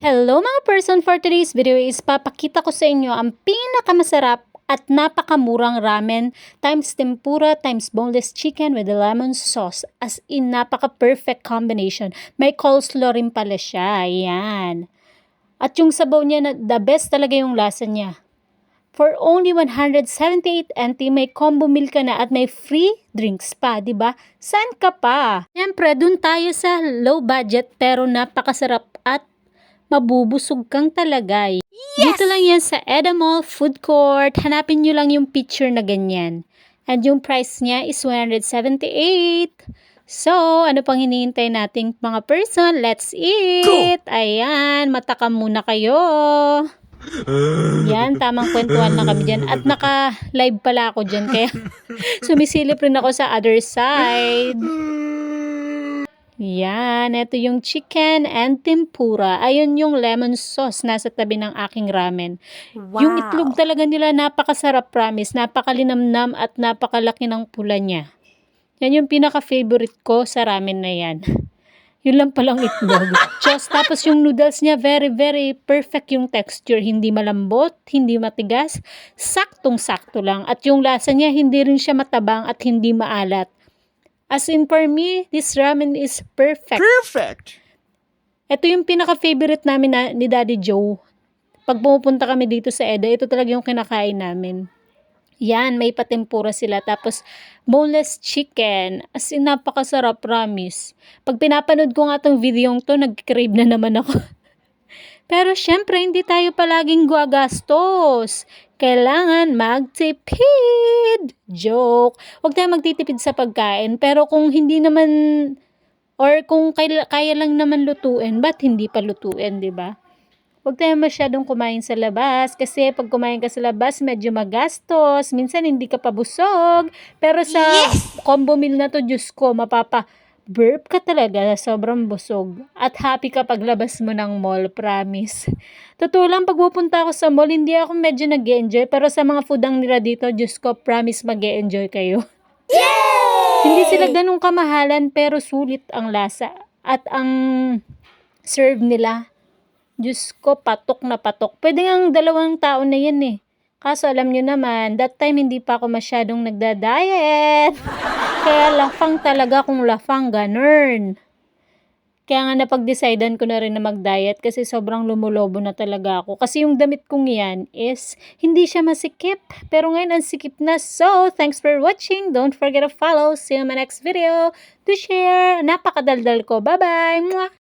Hello mga person, for today's video is papakita ko sa inyo ang pinakamasarap at napakamurang ramen times tempura times boneless chicken with the lemon sauce. As in, napaka-perfect combination. May coleslaw rin pala siya. Ayan. At yung sabaw niya, the best talaga yung lasa niya. For only 178 NT, may combo meal ka na at may free drinks pa, di ba? Saan ka pa? Siyempre, dun tayo sa low budget pero napakasarap at mabubusog kang talaga. Yes! Dito lang yan sa Eda Mall Food Court. Hanapin nyo lang yung picture na ganyan. And yung price niya is 178. So, ano pang hinihintay nating mga person? Let's eat! Cool. Ayan, matakam muna kayo. Yan, tamang kwentuhan lang kami dyan. At naka-live pala ako dyan. Kaya sumisilip rin ako sa other side. Yan, ito yung chicken and tempura. Ayun yung lemon sauce nasa tabi ng aking ramen. Wow. Yung itlog talaga nila napakasarap, promise. Napakalinamnam at napakalaki ng pula niya. Yan yung pinaka-favorite ko sa ramen na yan. Yun lang palang itlog. Just, tapos yung noodles niya, very, very perfect yung texture. Hindi malambot, hindi matigas. Saktong-sakto lang. At yung lasa niya, hindi rin siya matabang at hindi maalat. As in, for me, this ramen is perfect. Perfect! Ito yung pinaka-favorite namin ni Daddy Joe. Pag pumupunta kami dito sa Eda, ito talaga yung kinakain namin. Yan, may patempura sila. Tapos, boneless chicken. As in, napakasarap, promise. Pag pinapanood ko nga itong video to, nag-crave na naman ako. Pero syempre, hindi tayo palaging guagastos. Kailangan magtipid. Joke. Huwag tayo magtitipid sa pagkain. Pero kung hindi naman, or kung kaya lang naman lutuin, ba't hindi pa lutuin, di ba? Huwag tayo masyadong kumain sa labas. Kasi pag kumain ka sa labas, medyo magastos. Minsan hindi ka pa busog. Pero sa combo meal na to, Diyos ko, burp ka talaga, sobrang busog. At happy ka paglabas mo ng mall, promise. Totoo lang, pag pupunta ako sa mall, hindi ako medyo nag-enjoy. Pero sa mga food ang nila dito, Diyos ko, promise mag-enjoy kayo. Yay! Hindi sila ganun kamahalan, pero sulit ang lasa. At ang serve nila, Diyos ko, patok na patok. Pwede nga 2 tao na yan eh. Kaso alam nyo naman, that time hindi pa ako masyadong nagda-diet. Kaya lafang talaga kung lafang, ganun. Kaya nga napag-decidean ko na rin na mag-diet kasi sobrang lumulobo na talaga ako. Kasi yung damit kong yan is hindi siya masikip. Pero ngayon ang sikip na. So, thanks for watching. Don't forget to follow. See you in my next video. To share. Napakadaldal ko. Bye-bye.